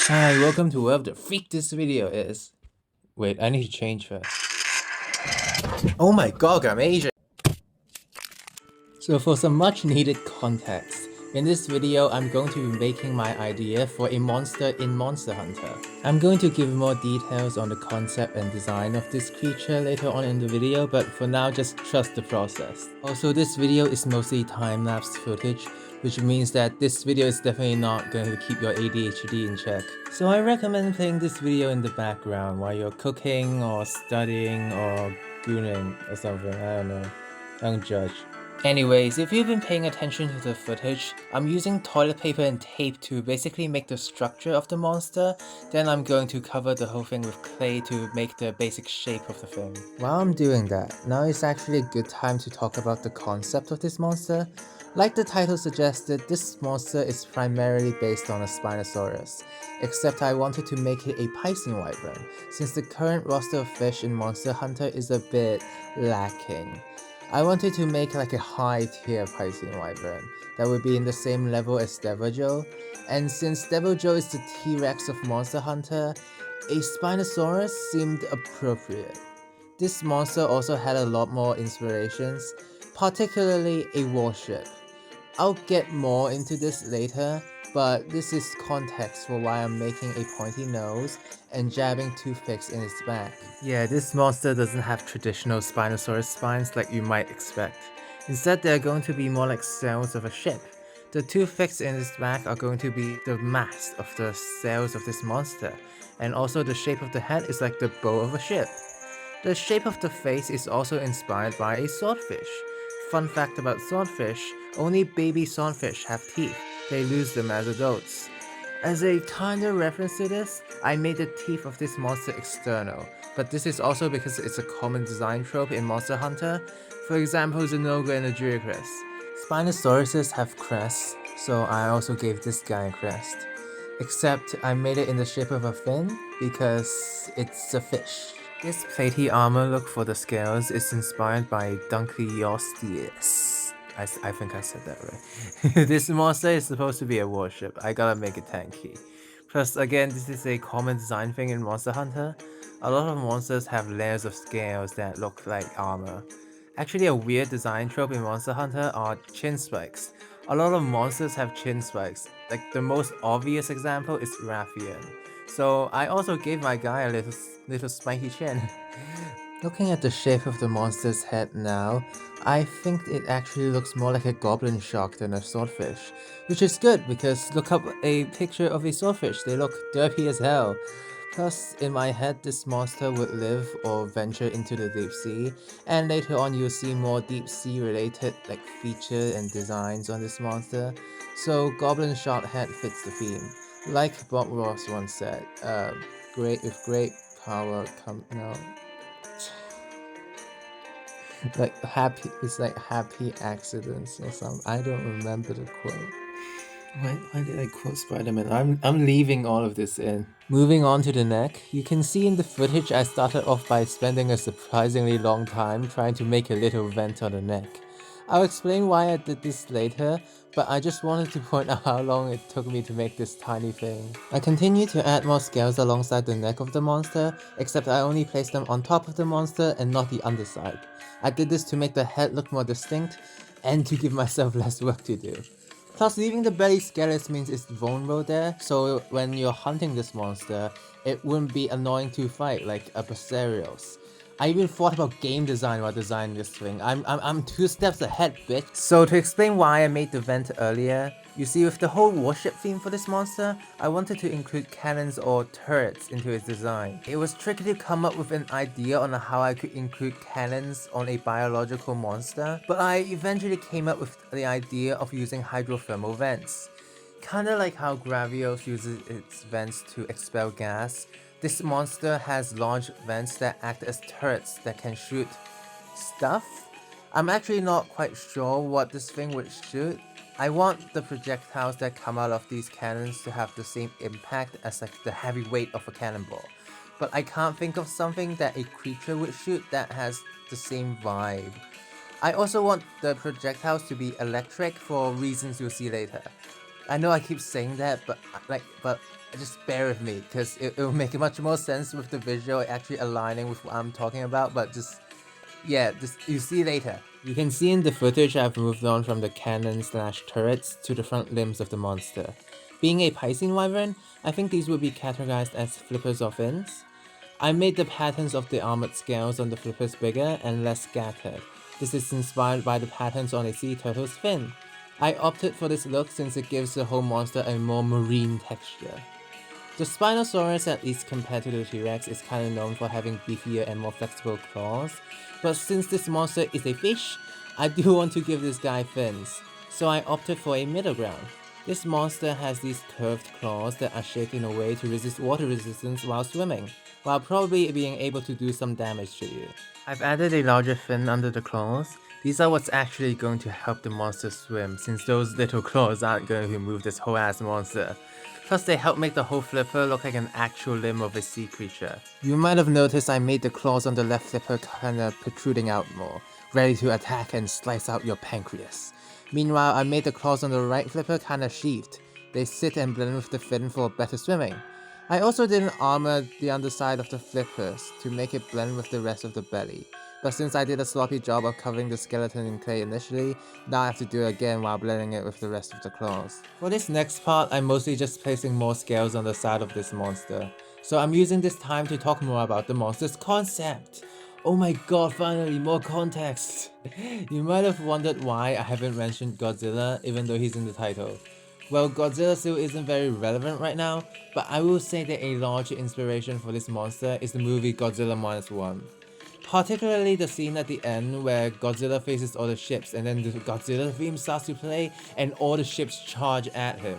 Hi, welcome to whatever the freak this video is. Wait, I need to change first. Oh my god, I'm Asian! So for some much needed context, in this video I'm going to be making my idea for a monster in Monster Hunter. I'm going to give more details on the concept and design of this creature later on in the video, but for now just trust the process. Also, this video is mostly time-lapse footage, which means that this video is definitely not going to keep your ADHD in check. So I recommend playing this video in the background while you're cooking or studying or gooning or something, I don't know. Don't judge. Anyways, if you've been paying attention to the footage, I'm using toilet paper and tape to basically make the structure of the monster, then I'm going to cover the whole thing with clay to make the basic shape of the thing. While I'm doing that, now is actually a good time to talk about the concept of this monster. Like the title suggested, this monster is primarily based on a Spinosaurus, except I wanted to make it a Piscine Wyvern, since the current roster of fish in Monster Hunter is a bit lacking. I wanted to make like a high tier Piscine Wyvern that would be in the same level as Deviljho, and since Deviljho is the T-Rex of Monster Hunter, a Spinosaurus seemed appropriate. This monster also had a lot more inspirations, particularly a warship. I'll get more into this later, but this is context for why I'm making a pointy nose and jabbing toothpicks in its back. Yeah, this monster doesn't have traditional Spinosaurus spines like you might expect. Instead, they're going to be more like sails of a ship. The toothpicks in its back are going to be the mast of the sails of this monster, and also the shape of the head is like the bow of a ship. The shape of the face is also inspired by a swordfish. Fun fact about swordfish, only baby swordfish have teeth. They lose them as adults. As a kinda reference to this, I made the teeth of this monster external, but this is also because it's a common design trope in Monster Hunter. For example, Zenogre and Azuria crest. Spinosauruses have crests, so I also gave this guy a crest. Except I made it in the shape of a fin because it's a fish. This platy armor look for the scales is inspired by Dunkleosteus. I think I said that right. This monster is supposed to be a warship. I gotta make it tanky. Plus, again, this is a common design thing in Monster Hunter. A lot of monsters have layers of scales that look like armor. Actually, a weird design trope in Monster Hunter are chin spikes. A lot of monsters have chin spikes. Like the most obvious example is Rathian. So I also gave my guy a little spiky chin. Looking at the shape of the monster's head now, I think it actually looks more like a goblin shark than a swordfish. Which is good because look up a picture of a swordfish, they look derpy as hell. Plus, in my head, this monster would live or venture into the deep sea, and later on you'll see more deep sea related like features and designs on this monster, so Goblin Shark Head fits the theme. Like Bob Ross once said, with great power come no. Like happy, it's like happy accidents or something. I don't remember the quote. Why did I quote Spider-Man? I'm leaving all of this in. Moving on to the neck, you can see in the footage I started off by spending a surprisingly long time trying to make a little vent on the neck. I'll explain why I did this later, but I just wanted to point out how long it took me to make this tiny thing. I continued to add more scales alongside the neck of the monster, except I only placed them on top of the monster and not the underside. I did this to make the head look more distinct, and to give myself less work to do. Plus, leaving the belly scareless means it's vulnerable there, so when you're hunting this monster, it wouldn't be annoying to fight like a Bazelgeuse. I even thought about game design while designing this thing. I'm 2 steps ahead, bitch. So to explain why I made the vent earlier, you see with the whole warship theme for this monster, I wanted to include cannons or turrets into its design. It was tricky to come up with an idea on how I could include cannons on a biological monster, but I eventually came up with the idea of using hydrothermal vents. Kinda like how Gravios uses its vents to expel gas, this monster has large vents that act as turrets that can shoot stuff? I'm actually not quite sure what this thing would shoot. I want the projectiles that come out of these cannons to have the same impact as like the heavy weight of a cannonball. But I can't think of something that a creature would shoot that has the same vibe. I also want the projectiles to be electric for reasons you'll see later. I know I keep saying that, but but just bear with me, because it'll make much more sense with the visual actually aligning with what I'm talking about, but yeah, you see later. You can see in the footage I've moved on from the cannon/turrets to the front limbs of the monster. Being a Piscine Wyvern, I think these would be categorized as flippers or fins. I made the patterns of the armored scales on the flippers bigger and less scattered. This is inspired by the patterns on a sea turtle's fin. I opted for this look since it gives the whole monster a more marine texture. The Spinosaurus, at least compared to the T-Rex, is kinda known for having beefier and more flexible claws, but since this monster is a fish, I do want to give this guy fins, so I opted for a middle ground. This monster has these curved claws that are shaped in a way to resist water resistance while swimming, while probably being able to do some damage to you. I've added a larger fin under the claws. These are what's actually going to help the monster swim, since those little claws aren't going to move this whole ass monster. Plus they help make the whole flipper look like an actual limb of a sea creature. You might have noticed I made the claws on the left flipper kinda protruding out more, ready to attack and slice out your pancreas. Meanwhile, I made the claws on the right flipper kinda sheathed. They sit and blend with the fin for better swimming. I also didn't armor the underside of the flippers to make it blend with the rest of the belly. But since I did a sloppy job of covering the skeleton in clay initially, now I have to do it again while blending it with the rest of the claws. For this next part, I'm mostly just placing more scales on the side of this monster. So I'm using this time to talk more about the monster's concept. Oh my god, finally more context! You might have wondered why I haven't mentioned Godzilla even though he's in the title. Well, Godzilla still isn't very relevant right now, but I will say that a large inspiration for this monster is the movie Godzilla Minus One. Particularly the scene at the end where Godzilla faces all the ships and then the Godzilla theme starts to play and all the ships charge at him.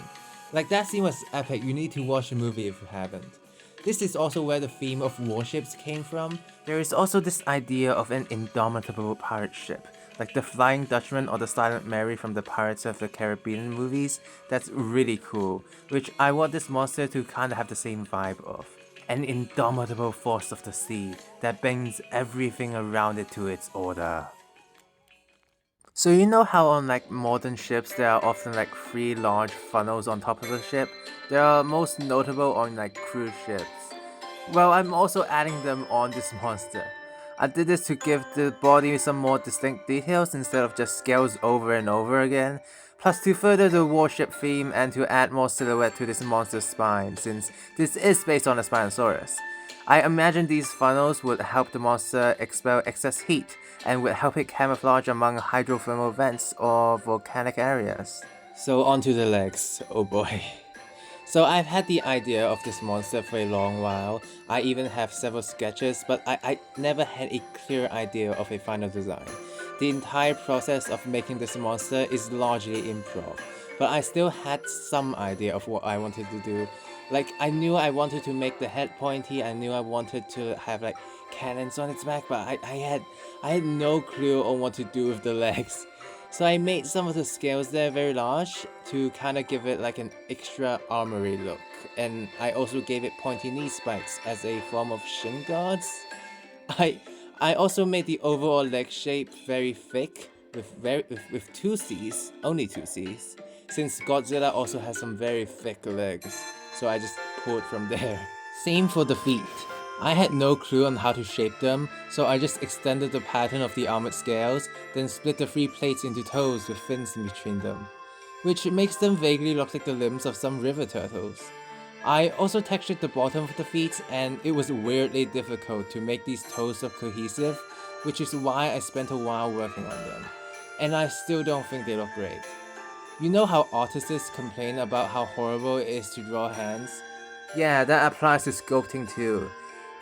Like, that scene was epic. You need to watch the movie if you haven't. This is also where the theme of warships came from. There is also this idea of an indomitable pirate ship, like the Flying Dutchman or the Silent Mary from the Pirates of the Caribbean movies. That's really cool, which I want this monster to kinda have the same vibe of. An indomitable force of the sea that bends everything around it to its order. So you know how on like modern ships there are often like 3 large funnels on top of the ship? They are most notable on like cruise ships. Well, I'm also adding them on this monster. I did this to give the body some more distinct details instead of just scales over and over again, plus to further the warship theme and to add more silhouette to this monster's spine, since this is based on a Spinosaurus. I imagine these funnels would help the monster expel excess heat, and would help it camouflage among hydrothermal vents or volcanic areas. So onto the legs, oh boy. So I've had the idea of this monster for a long while. I even have several sketches, but I never had a clear idea of a final design. The entire process of making this monster is largely improv, but I still had some idea of what I wanted to do. Like, I knew I wanted to make the head pointy, I knew I wanted to have like cannons on its back, but I had no clue on what to do with the legs. So I made some of the scales there very large to kind of give it like an extra armory look, and I also gave it pointy knee spikes as a form of shin guards. I also made the overall leg shape very thick with 2 C's, only 2 C's, since Godzilla also has some very thick legs, so I just pulled from there. Same for the feet. I had no clue on how to shape them, so I just extended the pattern of the armored scales, then split the 3 plates into toes with fins in between them, which makes them vaguely look like the limbs of some river turtles. I also textured the bottom of the feet, and it was weirdly difficult to make these toes look cohesive, which is why I spent a while working on them, and I still don't think they look great. You know how artists complain about how horrible it is to draw hands? Yeah, that applies to sculpting too.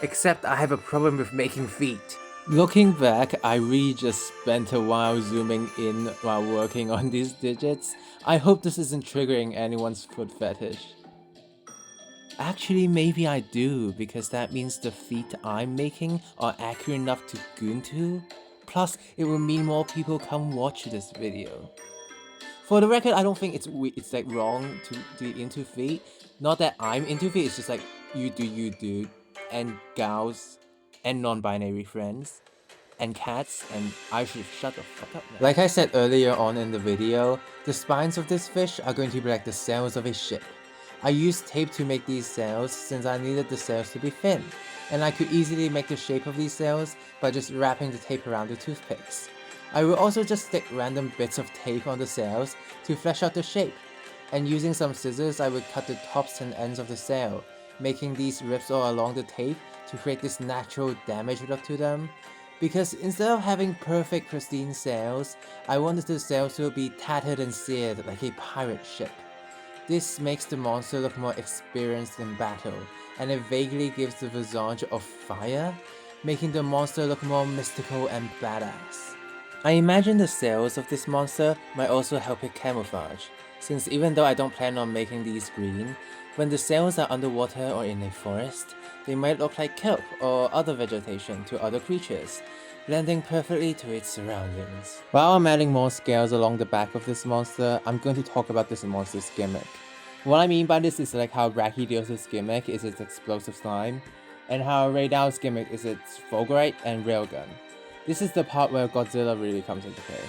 Except I have a problem with making feet. Looking back, I really just spent a while zooming in while working on these digits. I hope this isn't triggering anyone's foot fetish. Actually, maybe I do, because that means the feet I'm making are accurate enough to goon to. Plus, it will mean more people come watch this video. For the record, I don't think it's like wrong to be into feet. Not that I'm into feet, it's just like you do, and gals, and non-binary friends. and cats, and I should shut the fuck up now. Like I said earlier on in the video, the spines of this fish are going to be like the sails of a ship. I used tape to make these sails since I needed the sails to be thin, and I could easily make the shape of these sails by just wrapping the tape around the toothpicks. I will also just stick random bits of tape on the sails to flesh out the shape, and using some scissors I would cut the tops and ends of the sail, making these rips all along the tape to create this natural damage look to them. Because instead of having perfect pristine sails, I wanted the sails to be tattered and seared like a pirate ship. This makes the monster look more experienced in battle, and it vaguely gives the visage of fire, making the monster look more mystical and badass. I imagine the sails of this monster might also help it camouflage, since even though I don't plan on making these green, when the sails are underwater or in a forest, they might look like kelp or other vegetation to other creatures, blending perfectly to its surroundings. While I'm adding more scales along the back of this monster, I'm going to talk about this monster's gimmick. What I mean by this is like how Brachydiosa's gimmick is its explosive slime, and how Raydow's gimmick is its Fulgurite and Railgun. This is the part where Godzilla really comes into play.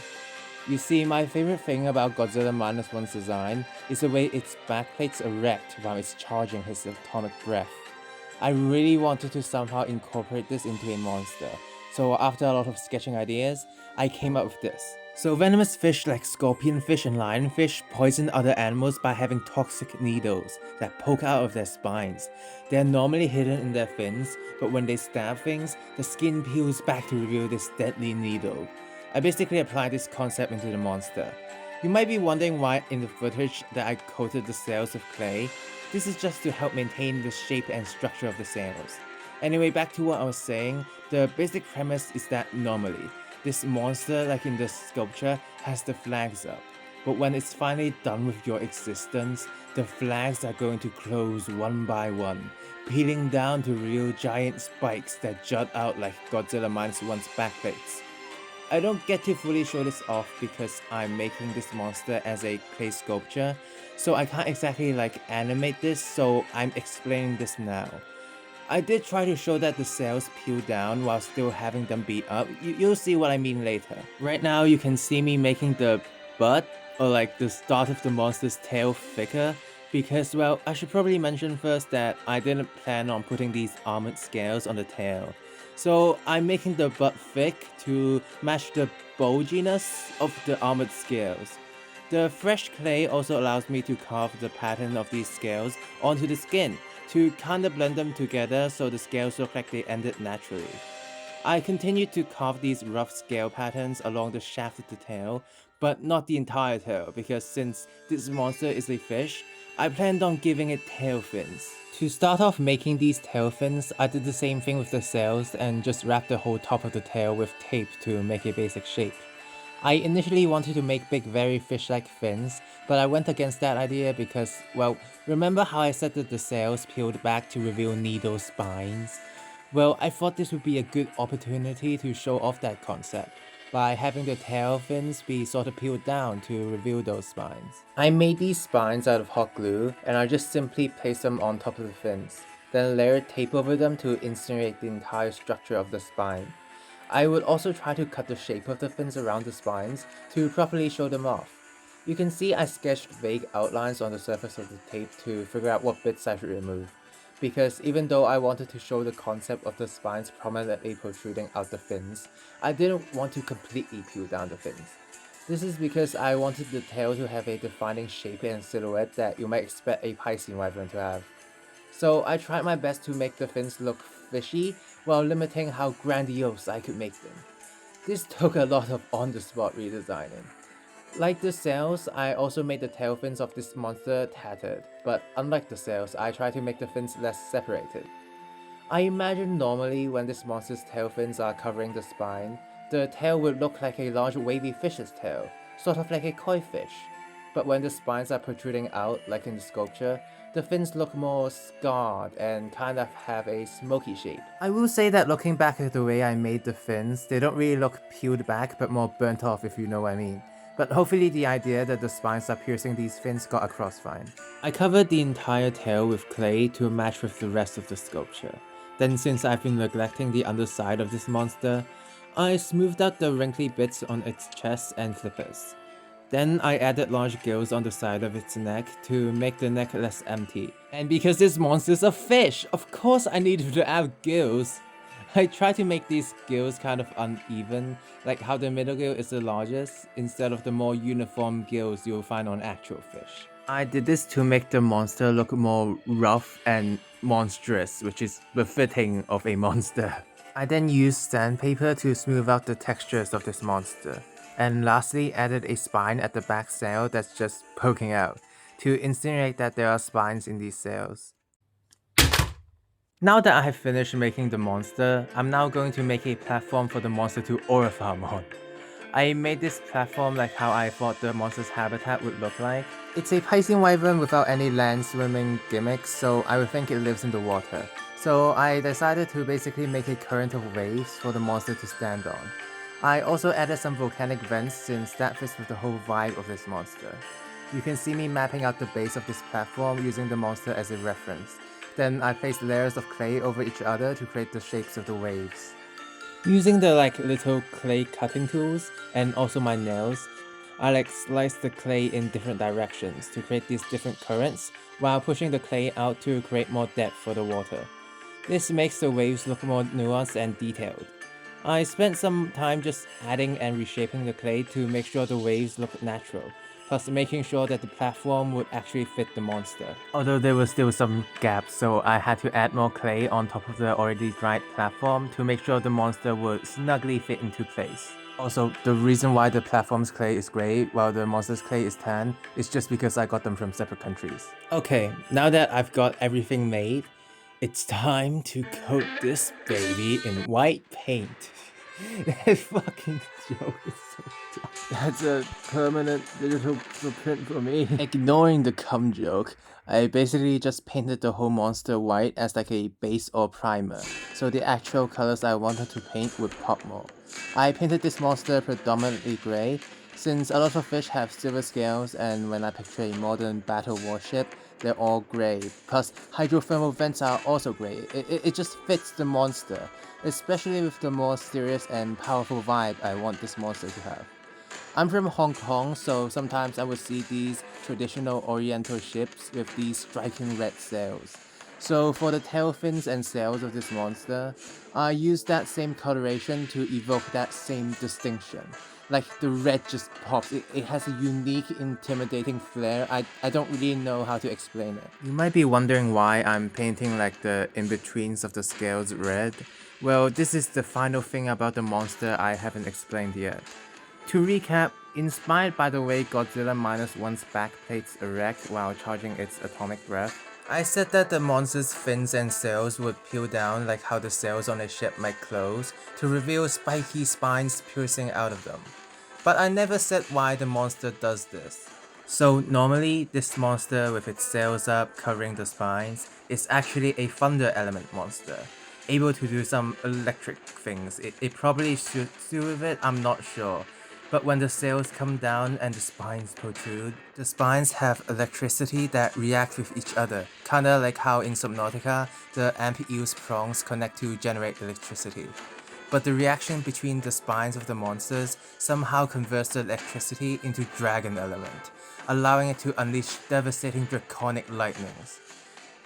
You see, my favorite thing about Godzilla -1's design is the way its backplates erect while it's charging his atomic breath. I really wanted to somehow incorporate this into a monster, so after a lot of sketching ideas, I came up with this. So venomous fish like scorpionfish and lionfish poison other animals by having toxic needles that poke out of their spines. They are normally hidden in their fins, but when they stab things, the skin peels back to reveal this deadly needle. I basically applied this concept into the monster. You might be wondering why in the footage that I coated the sails with clay. This is just to help maintain the shape and structure of the sails. Anyway, back to what I was saying, the basic premise is that normally, this monster, like in the sculpture, has the flags up. But when it's finally done with your existence, the flags are going to close one by one, peeling down to real giant spikes that jut out like Godzilla -1's backplates. I don't get to fully show this off because I'm making this monster as a clay sculpture, so I can't exactly like animate this, so I'm explaining this now. I did try to show that the sails peel down while still having them beat up. You'll see what I mean later. Right now you can see me making the butt, or like the start of the monster's tail thicker, because well, I should probably mention first that I didn't plan on putting these armored scales on the tail. So I'm making the butt thick to match the bulginess of the armored scales. The fresh clay also allows me to carve the pattern of these scales onto the skin, to kinda blend them together so the scales look like they ended naturally. I continued to carve these rough scale patterns along the shaft of the tail, but not the entire tail, because since this monster is a fish, I planned on giving it tail fins. To start off making these tail fins, I did the same thing with the sails and just wrapped the whole top of the tail with tape to make a basic shape. I initially wanted to make big very fish-like fins, but I went against that idea because, well, remember how I said that the sails peeled back to reveal needle spines? Well, I thought this would be a good opportunity to show off that concept, by having the tail fins be sort of peeled down to reveal those spines. I made these spines out of hot glue, and I just simply placed them on top of the fins, then layered tape over them to incinerate the entire structure of the spine. I would also try to cut the shape of the fins around the spines to properly show them off. You can see I sketched vague outlines on the surface of the tape to figure out what bits I should remove, because even though I wanted to show the concept of the spines prominently protruding out the fins, I didn't want to completely peel down the fins. This is because I wanted the tail to have a defining shape and silhouette that you might expect a Piscine Wyvern to have. So I tried my best to make the fins look fishy, while limiting how grandiose I could make them. This took a lot of on-the-spot redesigning. Like the sails, I also made the tail fins of this monster tattered, but unlike the sails, I tried to make the fins less separated. I imagine normally when this monster's tail fins are covering the spine, the tail would look like a large wavy fish's tail, sort of like a koi fish. But when the spines are protruding out, like in the sculpture, the fins look more scarred and kind of have a smoky shape. I will say that looking back at the way I made the fins, they don't really look peeled back but more burnt off, if you know what I mean. But hopefully the idea that the spines are piercing these fins got across fine. I covered the entire tail with clay to match with the rest of the sculpture. Then since I've been neglecting the underside of this monster, I smoothed out the wrinkly bits on its chest and flippers. Then I added large gills on the side of its neck to make the neck less empty. And because this monster's a fish, of course I needed to add gills. I tried to make these gills kind of uneven, like how the middle gill is the largest, instead of the more uniform gills you'll find on actual fish. I did this to make the monster look more rough and monstrous, which is befitting of a monster. I then used sandpaper to smooth out the textures of this monster. And lastly, added a spine at the back sail that's just poking out, to insinuate that there are spines in these sails. Now that I have finished making the monster, I'm now going to make a platform for the monster to aura-farm on. I made this platform like how I thought the monster's habitat would look like. It's a Piscine Wyvern without any land swimming gimmicks, so I would think it lives in the water. So I decided to basically make a current of waves for the monster to stand on. I also added some volcanic vents since that fits with the whole vibe of this monster. You can see me mapping out the base of this platform using the monster as a reference. Then I placed layers of clay over each other to create the shapes of the waves. Using the little clay cutting tools and also my nails, I sliced the clay in different directions to create these different currents while pushing the clay out to create more depth for the water. This makes the waves look more nuanced and detailed. I spent some time just adding and reshaping the clay to make sure the waves look natural, plus making sure that the platform would actually fit the monster. Although there were still some gaps, so I had to add more clay on top of the already dried platform to make sure the monster would snugly fit into place. Also, the reason why the platform's clay is grey while the monster's clay is tan is just because I got them from separate countries. Okay, now that I've got everything made, it's time to coat this baby in white paint. That fucking joke is so dumb. That's a permanent digital footprint for me. Ignoring the cum joke, I basically just painted the whole monster white as like a base or primer, so the actual colors I wanted to paint would pop more. I painted this monster predominantly grey, since a lot of fish have silver scales, and when I picture a modern battle warship, they're all grey. Plus, hydrothermal vents are also grey. It just fits the monster, especially with the more serious and powerful vibe I want this monster to have. I'm from Hong Kong, so sometimes I would see these traditional oriental ships with these striking red sails. So for the tail fins and sails of this monster, I used that same coloration to evoke that same distinction. Like the red just pops, it has a unique, intimidating flair. I don't really know how to explain it. You might be wondering why I'm painting the in-betweens of the scales red. Well, this is the final thing about the monster I haven't explained yet. To recap, inspired by the way Godzilla -1's back plates erect while charging its atomic breath, I said that the monster's fins and sails would peel down like how the sails on a ship might close to reveal spiky spines piercing out of them. But I never said why the monster does this. So normally, this monster with its sails up covering the spines is actually a thunder element monster, able to do some electric things. It probably should do with it, I'm not sure. But when the sails come down and the spines protrude, the spines have electricity that react with each other, kinda like how in Subnautica, the amp eel's prongs connect to generate electricity. But the reaction between the spines of the monsters somehow converts the electricity into dragon element, allowing it to unleash devastating draconic lightnings.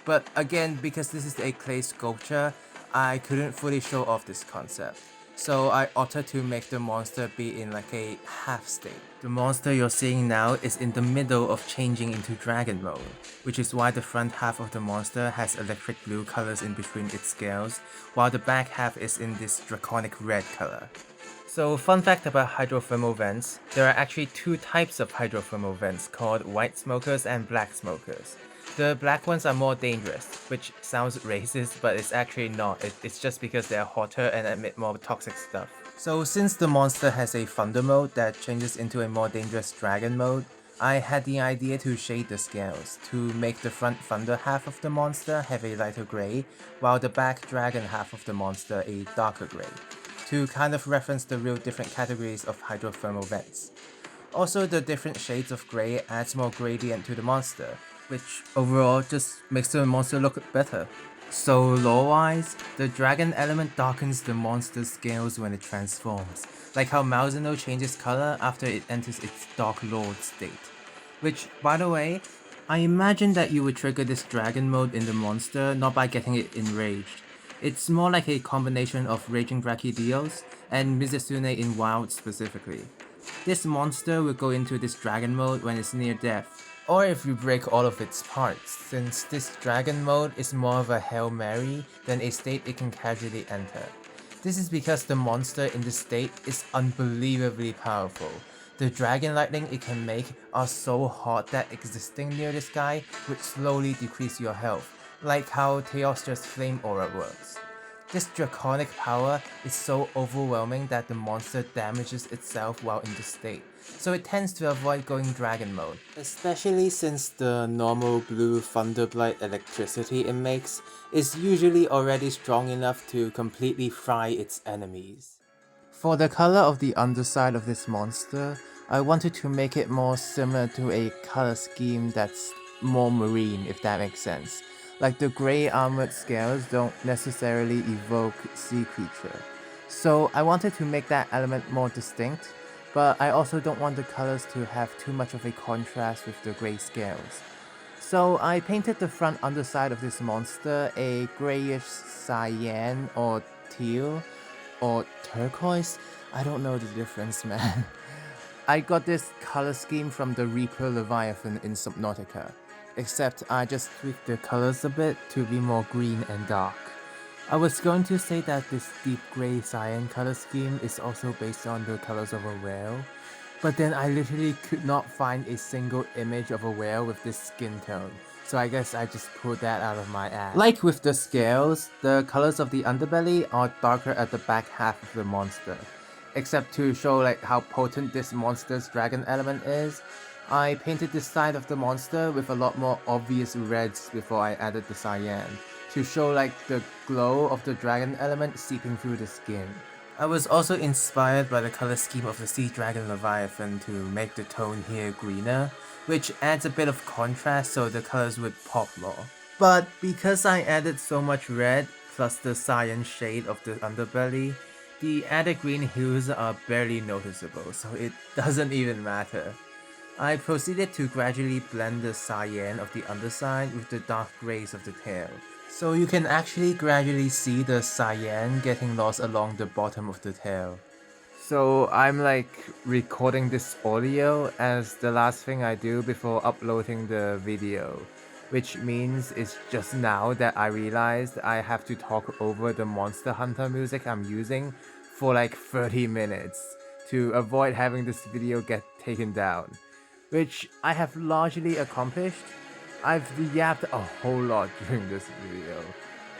But again, because this is a clay sculpture, I couldn't fully show off this concept. So I opted to make the monster be in a half state. The monster you're seeing now is in the middle of changing into dragon mode, which is why the front half of the monster has electric blue colors in between its scales, while the back half is in this draconic red color. So fun fact about hydrothermal vents, there are actually two types of hydrothermal vents called white smokers and black smokers. The black ones are more dangerous, which sounds racist, but it's actually not. It's just because they are hotter and emit more toxic stuff. So since the monster has a thunder mode that changes into a more dangerous dragon mode, I had the idea to shade the scales, to make the front thunder half of the monster have a lighter grey, while the back dragon half of the monster a darker grey, to kind of reference the real different categories of hydrothermal vents. Also, the different shades of grey adds more gradient to the monster, which overall just makes the monster look better. So lore-wise, the dragon element darkens the monster's scales when it transforms, like how Malzeno changes color after it enters its Dark Lord state. Which, by the way, I imagine that you would trigger this dragon mode in the monster not by getting it enraged. It's more like a combination of Raging Brachydios and Mizusune in Wild specifically. This monster will go into this dragon mode when it's near death, or if you break all of its parts, since this dragon mode is more of a Hail Mary than a state it can casually enter. This is because the monster in this state is unbelievably powerful. The dragon lightning it can make are so hot that existing near this guy would slowly decrease your health, like how Teostra's Flame Aura works. This draconic power is so overwhelming that the monster damages itself while in this state, so it tends to avoid going dragon mode, especially since the normal blue Thunderblight electricity it makes is usually already strong enough to completely fry its enemies. For the color of the underside of this monster, I wanted to make it more similar to a color scheme that's more marine, if that makes sense. Like the grey armored scales don't necessarily evoke sea creature. So I wanted to make that element more distinct, but I also don't want the colors to have too much of a contrast with the grey scales. So I painted the front underside of this monster a greyish cyan or teal or turquoise. I don't know the difference, man. I got this color scheme from the Reaper Leviathan in Subnautica, except I just tweaked the colors a bit to be more green and dark. I was going to say that this deep grey cyan color scheme is also based on the colors of a whale, but then I literally could not find a single image of a whale with this skin tone, so I guess I just pulled that out of my ass. Like with the scales, the colors of the underbelly are darker at the back half of the monster. Except to show like how potent this monster's dragon element is, I painted this side of the monster with a lot more obvious reds before I added the cyan, to show like the glow of the dragon element seeping through the skin. I was also inspired by the color scheme of the Sea Dragon Leviathan to make the tone here greener, which adds a bit of contrast so the colors would pop more. But because I added so much red plus the cyan shade of the underbelly, the added green hues are barely noticeable, so it doesn't even matter. I proceeded to gradually blend the cyan of the underside with the dark greys of the tail, so you can actually gradually see the cyan getting lost along the bottom of the tail. So I'm like recording this audio as the last thing I do before uploading the video, which means it's just now that I realized I have to talk over the Monster Hunter music I'm using for like 30 minutes to avoid having this video get taken down, which I have largely accomplished. I've yapped a whole lot during this video.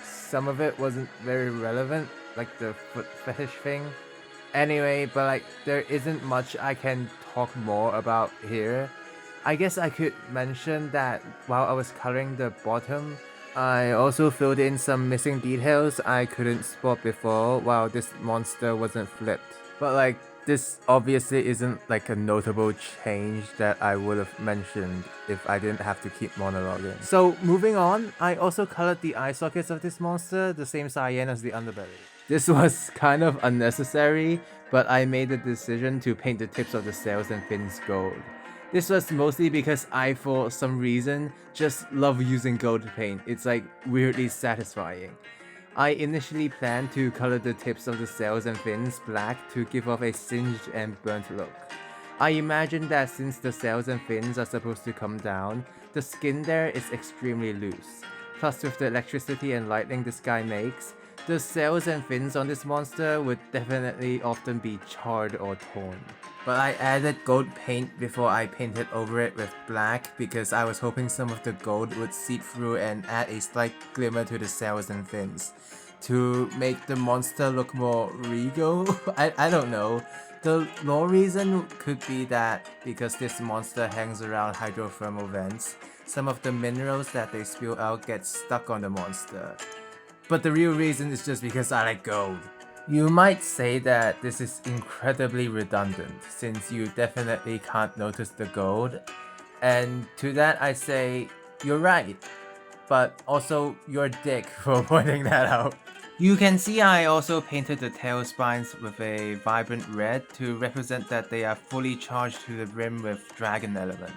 Some of it wasn't very relevant, like the foot fetish thing. Anyway, but like there isn't much I can talk more about here. I guess I could mention that while I was coloring the bottom, I also filled in some missing details I couldn't spot before while this monster wasn't flipped. But like, this obviously isn't like a notable change that I would have mentioned if I didn't have to keep monologuing. So moving on, I also colored the eye sockets of this monster the same cyan as the underbelly. This was kind of unnecessary, but I made the decision to paint the tips of the sails and fins gold. This was mostly because I, for some reason, just love using gold paint. It's like weirdly satisfying. I initially planned to color the tips of the sails and fins black to give off a singed and burnt look. I imagined that since the sails and fins are supposed to come down, the skin there is extremely loose. Plus with the electricity and lightning this guy makes, the sails and fins on this monster would definitely often be charred or torn. But I added gold paint before I painted over it with black because I was hoping some of the gold would seep through and add a slight glimmer to the sails and fins to make the monster look more regal. I don't know. The lore reason could be that because this monster hangs around hydrothermal vents, some of the minerals that they spill out get stuck on the monster. But the real reason is just because I like gold. You might say that this is incredibly redundant since you definitely can't notice the gold, and to that I say, You're right, but also you're a dick for pointing that out. You can see I also painted the tail spines with a vibrant red to represent that they are fully charged to the brim with dragon element.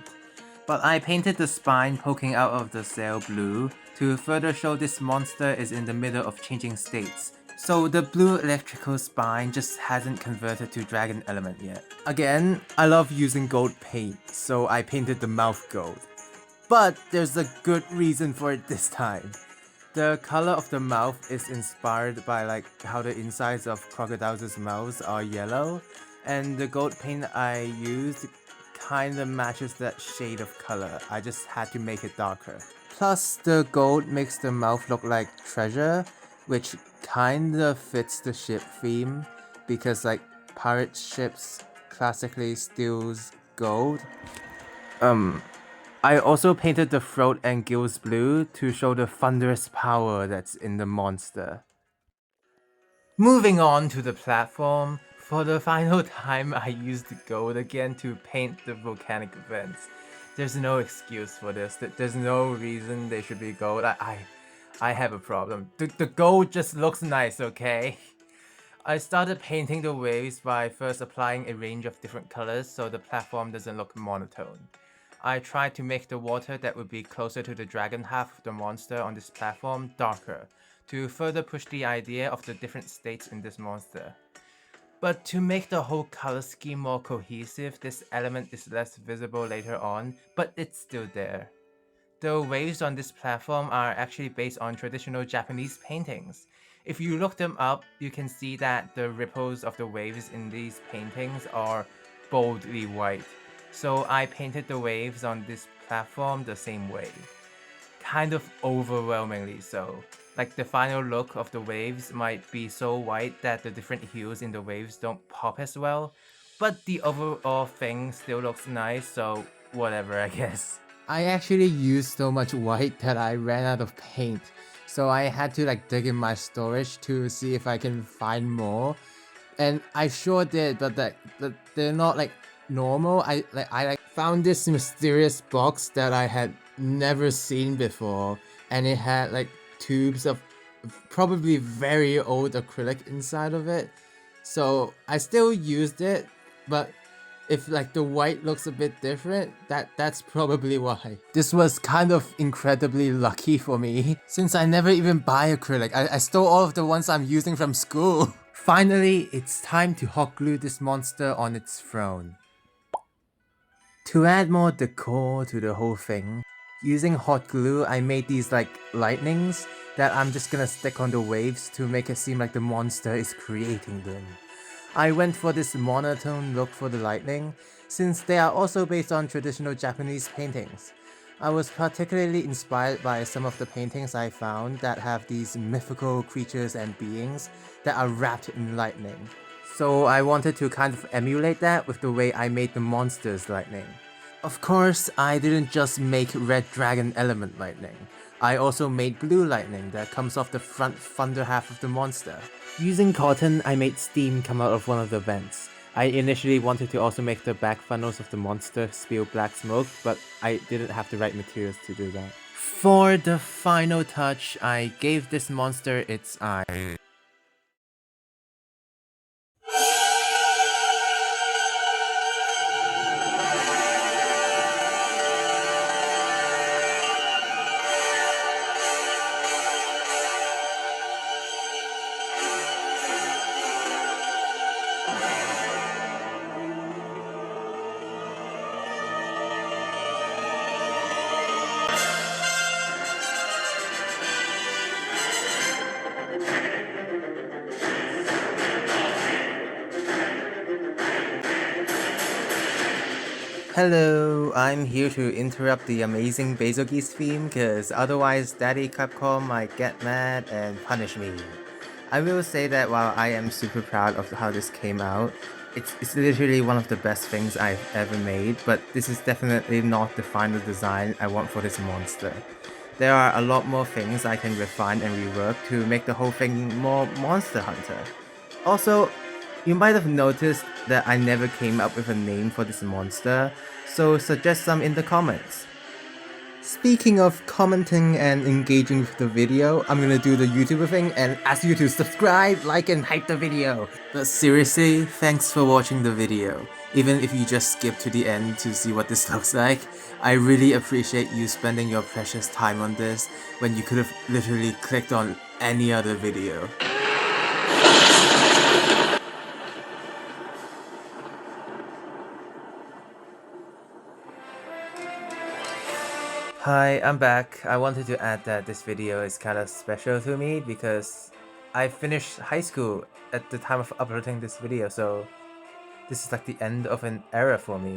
But I painted the spine poking out of the sail blue to further show this monster is in the middle of changing states. So the blue electrical spine just hasn't converted to dragon element yet. Again, I love using gold paint, so I painted the mouth gold. But there's a good reason for it this time. The color of the mouth is inspired by like how the insides of crocodiles' mouths are yellow, and the gold paint I used kinda matches that shade of color. I just had to make it darker. Plus, the gold makes the mouth look like treasure, which kinda fits the ship theme, because like pirate ships classically steals gold. I also painted the throat and gills blue to show the thunderous power that's in the monster. Moving on to the platform, for the final time I used gold again to paint the volcanic vents. There's no excuse for this, there's no reason they should be gold. I have a problem. The gold just looks nice, okay? I started painting the waves by first applying a range of different colors so the platform doesn't look monotone. I tried to make the water that would be closer to the dragon half of the monster on this platform darker, to further push the idea of the different states in this monster. But to make the whole color scheme more cohesive, this element is less visible later on, but it's still there. The waves on this platform are actually based on traditional Japanese paintings. If you look them up, you can see that the ripples of the waves in these paintings are boldly white. So I painted the waves on this platform the same way. Kind of overwhelmingly so. Like the final look of the waves might be so white that the different hues in the waves don't pop as well, but the overall thing still looks nice, so whatever I guess. I actually used so much white that I ran out of paint, so I had to like dig in my storage to see if I can find more, and I sure did, but they're not like normal. I found this mysterious box that I had never seen before, and it had like tubes of probably very old acrylic inside of it. So I still used it, but if like the white looks a bit different, that's probably why. This was kind of incredibly lucky for me, since I never even buy acrylic. I stole all of the ones I'm using from school. Finally, it's time to hot glue this monster on its throne. To add more decor to the whole thing, using hot glue I made these like lightnings that I'm just gonna stick on the waves to make it seem like the monster is creating them. I went for this monotone look for the lightning, since they are also based on traditional Japanese paintings. I was particularly inspired by some of the paintings I found that have these mythical creatures and beings that are wrapped in lightning. So I wanted to kind of emulate that with the way I made the monster's lightning. Of course, I didn't just make red dragon element lightning. I also made blue lightning that comes off the front thunder half of the monster. Using cotton, I made steam come out of one of the vents. I initially wanted to also make the back funnels of the monster spew black smoke, but I didn't have the right materials to do that. For the final touch, I gave this monster its eye. Hello, I'm here to interrupt the amazing Bazelgeuse theme, cause otherwise Daddy Capcom might get mad and punish me. I will say that while I am super proud of how this came out, it's literally one of the best things I've ever made, but this is definitely not the final design I want for this monster. There are a lot more things I can refine and rework to make the whole thing more Monster Hunter. Also, you might have noticed that I never came up with a name for this monster, so suggest some in the comments. Speaking of commenting and engaging with the video, I'm gonna do the YouTuber thing and ask you to subscribe, like, and hype the video. But seriously, thanks for watching the video. Even if you just skip to the end to see what this looks like, I really appreciate you spending your precious time on this when you could have literally clicked on any other video. Hi, I'm back. I wanted to add that this video is kind of special to me because I finished high school at the time of uploading this video, so this is like the end of an era for me.